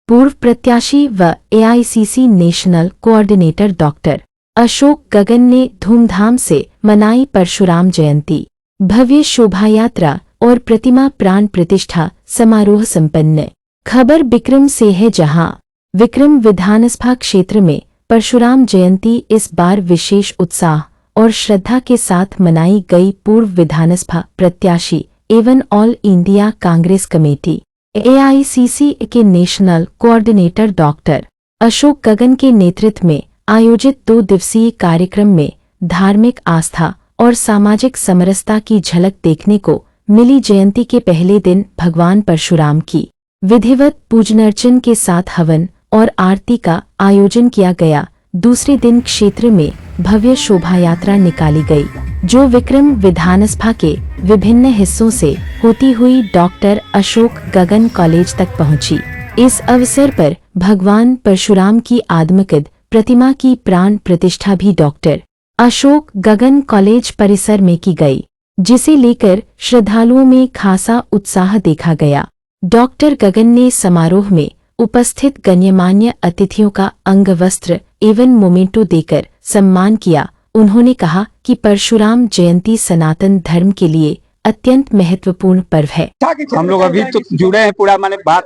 पूर्व प्रत्याशी व AICC national coordinator doctor Ashok Gagan ने धूमधाम से मनाई परशुराम जयंती। भव्य शोभायात्रा और प्रतिमा प्राण प्रतिष्ठा समारोह संपन्न। खबर विक्रम से है, जहां विक्रम विधानसभा क्षेत्र में परशुराम जयंती इस बार विशेष उत्साह और श्रद्धा के साथ मनाई गई। पूर्व विधानसभा प्रत्याशी एवं all India Congress committee AICC के नेशनल कोऑर्डिनेटर डॉक्टर अशोक गगन के नेतृत्व में आयोजित 2 दिवसीय कार्यक्रम में धार्मिक आस्था और सामाजिक समरसता की झलक देखने को मिली। जयंती के पहले दिन भगवान परशुराम की विधिवत पूजनार्चन के साथ हवन और आरती का आयोजन किया गया। दूसरे दिन क्षेत्र में भव्य शोभायात्रा निकाली गई, जो विक्रम विधानसभा के विभिन्न हिस्सों से होती हुई डॉक्टर अशोक गगन कॉलेज तक पहुंची। इस अवसर पर भगवान परशुराम की आदमकद प्रतिमा की प्राण प्रतिष्ठा भी डॉक्टर अशोक गगन कॉलेज परिसर में की गई, जिसे लेकर श्रद्धालुओं में खासा उत्साह देखा गया। डॉक्टर गगन ने समारोह में उपस्थित गण्यमान्य अतिथियों का अंगवस्त्र एवं मोमेंटो देकर सम्मान किया। उन्होंने कहा कि परशुराम जयंती सनातन धर्म के लिए अत्यंत महत्वपूर्ण पर्व है। हम लोग अभी तो जुड़े हैं पूरा, माने बात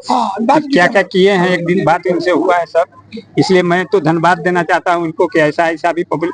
क्या क्या किए हैं, एक दिन बात इनसे हुआ है सब, इसलिए मैं तो धन्यवाद देना चाहता हूं इनको कि ऐसा भी पब्लिक,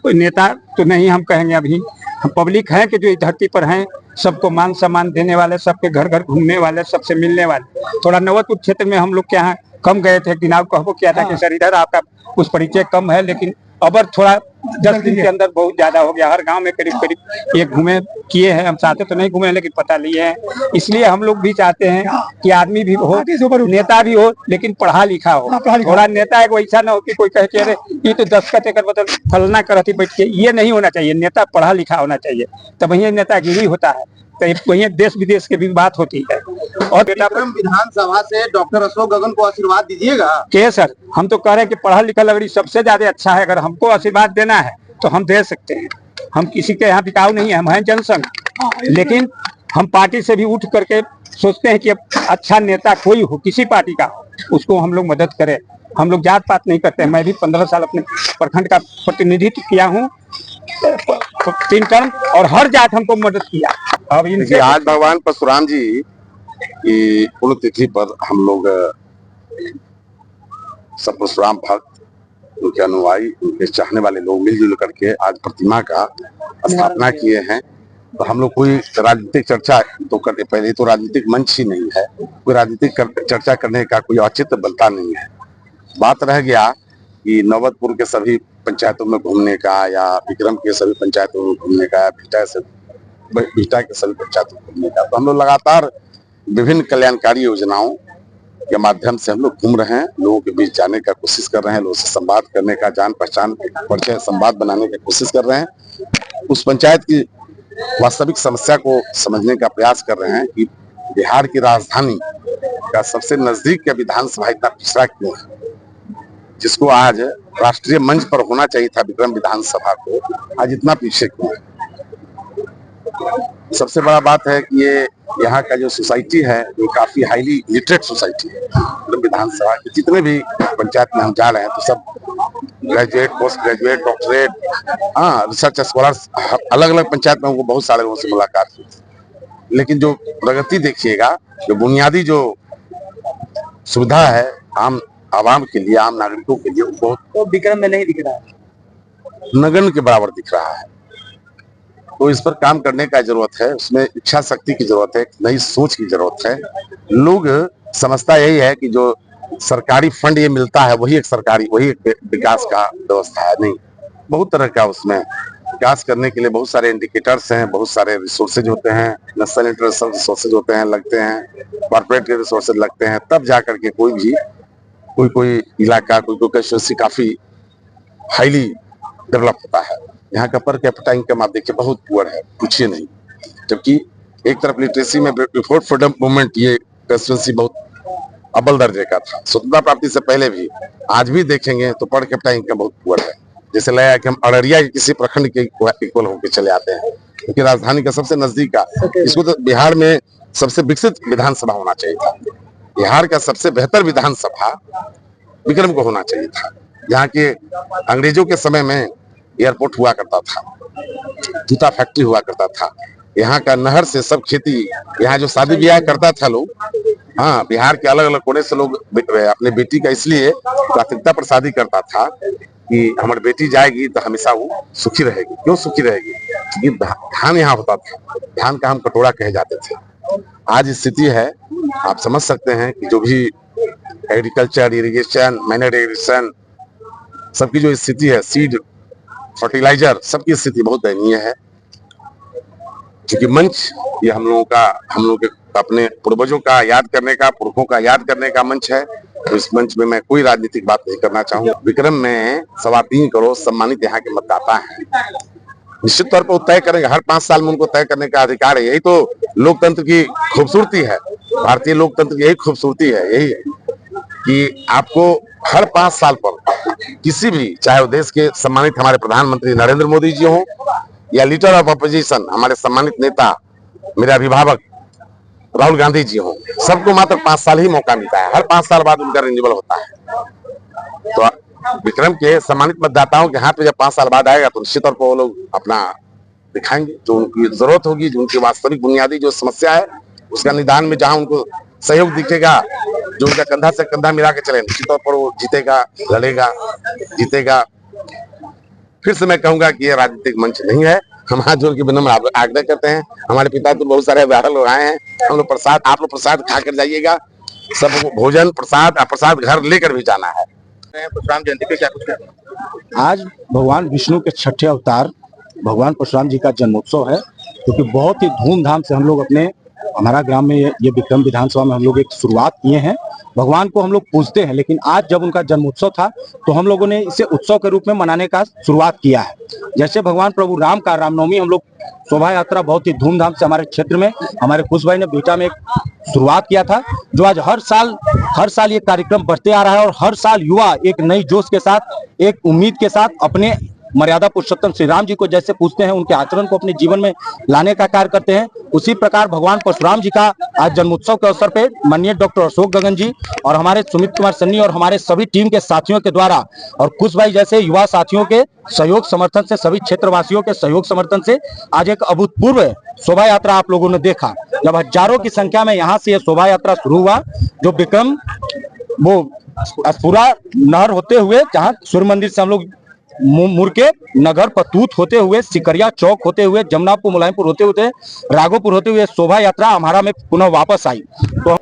कोई नेता तो नहीं हम कहेंगे, अभी हम पब्लिक हैं कि जो इस धरती पर हैं, सबको मान सम्मान देने वाले, सबके घर घर घूमने वाले, सबसे मिलने वाले। थोड़ा नवतपुर क्षेत्र में हम लोग के यहाँ कम गए थे, दिन आप कहबो किया था कि सर इधर आपका कुछ परिचय कम है, लेकिन अब थोड़ा 10 दिन के अंदर बहुत ज्यादा हो गया। हर गांव में करीब करीब एक घूमे किए हैं, हम चाहते तो नहीं घूमे लेकिन पता लिए हैं। इसलिए हम लोग भी चाहते हैं कि आदमी भी हो, नेता भी हो, लेकिन पढ़ा लिखा हो। थोड़ा नेता है वैसा ना हो कि कोई कहे कि अरे ये तो दस्खत कर मतलब फलना करती बैठ के, ये नहीं होना चाहिए। नेता पढ़ा लिखा होना चाहिए, तब वही नेतागिरी होता है, तो वही देश विदेश की भी बात होती है। और विधानसभा से डॉक्टर अशोक गगन को आशीर्वाद दीजिएगा। के सर, हम तो कह रहे हैं कि पढ़ा लिखा लगड़ी सबसे ज्यादा अच्छा है। अगर हमको आशीर्वाद देना है तो हम दे सकते हैं। हम किसी के यहाँ बिकाऊ नहीं है, हम हैं जनसंघ, लेकिन हम पार्टी से भी उठ करके सोचते हैं कि अच्छा नेता कोई हो, किसी पार्टी का, उसको हम लोग मदद करें। हम लोग जात पात नहीं करते हैं। मैं भी 15 साल अपने प्रखंड का प्रतिनिधित्व किया हूँ, 3 टर्म, और हर जात हमको मदद किया। अब इनसे आज भगवान परशुराम जी की पुण्यतिथि पर हम लोग सब परशुराम भक्त, उनके अनुयायी, उनके चाहने वाले लोग मिलजुल करके आज प्रतिमा का स्थापना किए हैं। तो हम लोग कोई राजनीतिक चर्चा तो करने, पहले तो राजनीतिक मंच ही नहीं है, कोई राजनीतिक चर्चा करने का कोई औचित्य बनता नहीं है। बात रह गया कि नवतपुर के सभी पंचायतों में घूमने का, या विक्रम के सभी पंचायतों में घूमने का, या भीटा के सभी पंचायतों में घूमने का। तो हम लोग लगातार विभिन्न कल्याणकारी योजनाओं के माध्यम से हम लोग घूम रहे हैं, लोगों के बीच जाने का कोशिश कर रहे हैं, लोगों से संवाद करने का, जान पहचान परिचय संवाद बनाने की कोशिश कर रहे हैं। उस पंचायत की वास्तविक समस्या को समझने का प्रयास कर रहे हैं कि बिहार की राजधानी का सबसे नजदीक का विधानसभा इतना पिछड़ा क्यों है, जिसको आज राष्ट्रीय मंच पर होना चाहिए था विक्रम विधानसभा को, आज इतना पीछे क्यों है। सबसे बड़ा बात है कि ये यहाँ का जो सोसाइटी है वो काफी हाईली लिटरेट सोसाइटी है। विक्रम विधानसभा के जितने भी पंचायत में हम जा रहे हैं तो सब graduate, post graduate, doctorate, research scholars, अलग अलग पंचायत में हमको बहुत सारे लोगों से मुलाकात हुई। लेकिन जो प्रगति देखिएगा, जो बुनियादी जो सुविधा है आम आवाम के लिए, आम नागरिकों के लिए, वो तो विक्रम में नहीं दिख रहा है, नगण्य के बराबर दिख रहा है। तो इस पर काम करने का जरूरत है, उसमें इच्छा शक्ति की जरूरत है, नई सोच की जरूरत है। लोग समझता यही है कि जो सरकारी फंड ये मिलता है वही एक विकास का व्यवस्था है, नहीं, बहुत तरह का उसमें विकास करने के लिए बहुत सारे इंडिकेटर्स हैं, बहुत सारे रिसोर्सेज होते हैं, नेशनल इंटरनेशनल रिसोर्सेज होते हैं, लगते हैं, कॉर्पोरेट के रिसोर्सेज लगते हैं, तब जाकर के कोई इलाका, कोई कंस्टिट्यूएंसी काफी हाईली डेवलप होता है। यहाँ का पर कैपिटा इनकम आप देखिए बहुत पुअर है, पूछिए नहीं। जबकि एक तरफ लिटरेसी में बिफोर फ्रीडम मूवमेंट ये कंस्टिट्यूएंसी बहुत अव्वल दर्जे का था, स्वतंत्रता प्राप्ति से पहले भी। आज भी देखेंगे तो पर कैपिटा इनकम बहुत पुअर है। जैसे लगा कि हम अररिया के किसी प्रखंड के इक्वल होकर चले आते हैं, क्योंकि राजधानी का सबसे नजदीक का, इसको तो बिहार में सबसे विकसित विधानसभा होना चाहिए था। बिहार का सबसे बेहतर विधानसभा विक्रम को होना चाहिए था। यहाँ के अंग्रेजों के समय में एयरपोर्ट हुआ करता था, जूता फैक्ट्री हुआ करता था, यहाँ का नहर से सब खेती, यहाँ जो शादी ब्याह करता था लोग, हाँ, बिहार के अलग अलग कोने से लोग अपने बेटी का इसलिए प्राथमिकता पर शादी करता था कि हमारी बेटी जाएगी तो हमेशा वो सुखी रहेगी। क्यों सुखी रहेगी? क्योंकि धान यहाँ होता था, धान का हम कटोरा कहे जाते थे। आज स्थिति है, आप समझ सकते हैं कि जो भी एग्रीकल्चर, इरिगेशन, मैनर इरिगेशन, सबकी जो स्थिति है, सीड, फर्टिलाइजर, सबकी स्थिति बहुत दयनीय है। क्योंकि मंच ये हम लोगों के अपने पूर्वजों का याद करने का, पुरखों का याद करने का मंच है। तो इस मंच में मैं कोई राजनीतिक बात नहीं करना चाहूंगा। विक्रम में 3.25 करोड़ सम्मानित यहाँ के मतदाता हैं। निश्चित तौर पर वो तय करेंगे, हर 5 साल में उनको तय करने का अधिकार है। यही तो लोकतंत्र की खूबसूरती है, भारतीय लोकतंत्र की यही खूबसूरती है, यही है कि आपको हर 5 साल पर किसी भी, चाहे वो देश के सम्मानित हमारे प्रधानमंत्री नरेंद्र मोदी जी हो या लीडर ऑफ अपोजिशन हमारे सम्मानित नेता, मेरे अभिभावक राहुल गांधी जी हो, सबको मात्र 5 साल ही मौका मिलता है। हर 5 साल बाद उनका रिन्यूअल होता है। तो विक्रम के सम्मानित मतदाताओं के हाथ में जब 5 साल बाद आएगा तो निश्चित तौर पर वो लोग अपना दिखाएंगे, जो उनकी जरूरत होगी, जो उनकी वास्तविक बुनियादी जो समस्या है उसका निदान में जहां उनको सहयोग दिखेगा, जो उनका कंधा से कंधा मिला के चले, निश्चित तौर पर वो जीतेगा, लड़ेगा, जीतेगा। फिर से मैं कहूंगा कि ये राजनीतिक मंच नहीं है। हम हाथ जोड़ के विनम्र आग्रह करते हैं। हमारे पिता तो बहुत सारे वायरल लोग आए हैं, हम लोग प्रसाद, आप लोग प्रसाद खा कर जाइएगा, सब भोजन प्रसाद घर लेकर भी जाना है। परशुराम जयंती पे क्या कुछ कहते हैं? आज भगवान विष्णु के 6ठे अवतार भगवान परशुराम जी का जन्मोत्सव है, क्योंकि बहुत ही धूमधाम से हम लोग हमारा ग्राम में ये विक्रम विधानसभा में हम लोग एक शुरुआत किए हैं। भगवान को हम लोग पूजते हैं, लेकिन आज जब उनका जन्मोत्सव था तो हम लोगों ने इसे उत्सव के रूप में मनाने का शुरुआत किया है। जैसे भगवान प्रभु राम का रामनवमी हम लोग शोभा यात्रा बहुत ही धूमधाम से हमारे क्षेत्र में हमारे खुश भाई ने बेटा में एक शुरुआत किया था, जो आज हर साल ये कार्यक्रम बढ़ते आ रहा है और हर साल युवा एक नई जोश के साथ, एक उम्मीद के साथ अपने मर्यादा पुरुषोत्तम श्री राम जी को जैसे पूजते हैं, उनके आचरण को अपने जीवन में लाने का कार्य करते हैं। उसी प्रकार भगवान परशुराम जी का आज जन्मोत्सव के अवसर पे माननीय डॉक्टर अशोक गगन जी और हमारे सुमित कुमार सन्नी और हमारे सभी टीम के साथियों के द्वारा और कुछ भाई जैसे युवा साथियों के सहयोग समर्थन से, सभी क्षेत्रवासियों के सहयोग समर्थन से आज एक अभूतपूर्व शोभा यात्रा आप लोगों ने देखा। जब हजारों की संख्या में यहाँ से यह शोभा यात्रा शुरू हुआ, जो विक्रम वो पूरा नहर होते हुए, जहाँ सूर्य मंदिर से हम लोग मुड़के नगर पतूत होते हुए, सिकरिया चौक होते हुए, जमुनापुर मुलायमपुर होते हुए, राघोपुर होते हुए शोभा यात्रा हमारा में पुनः वापस आई। तो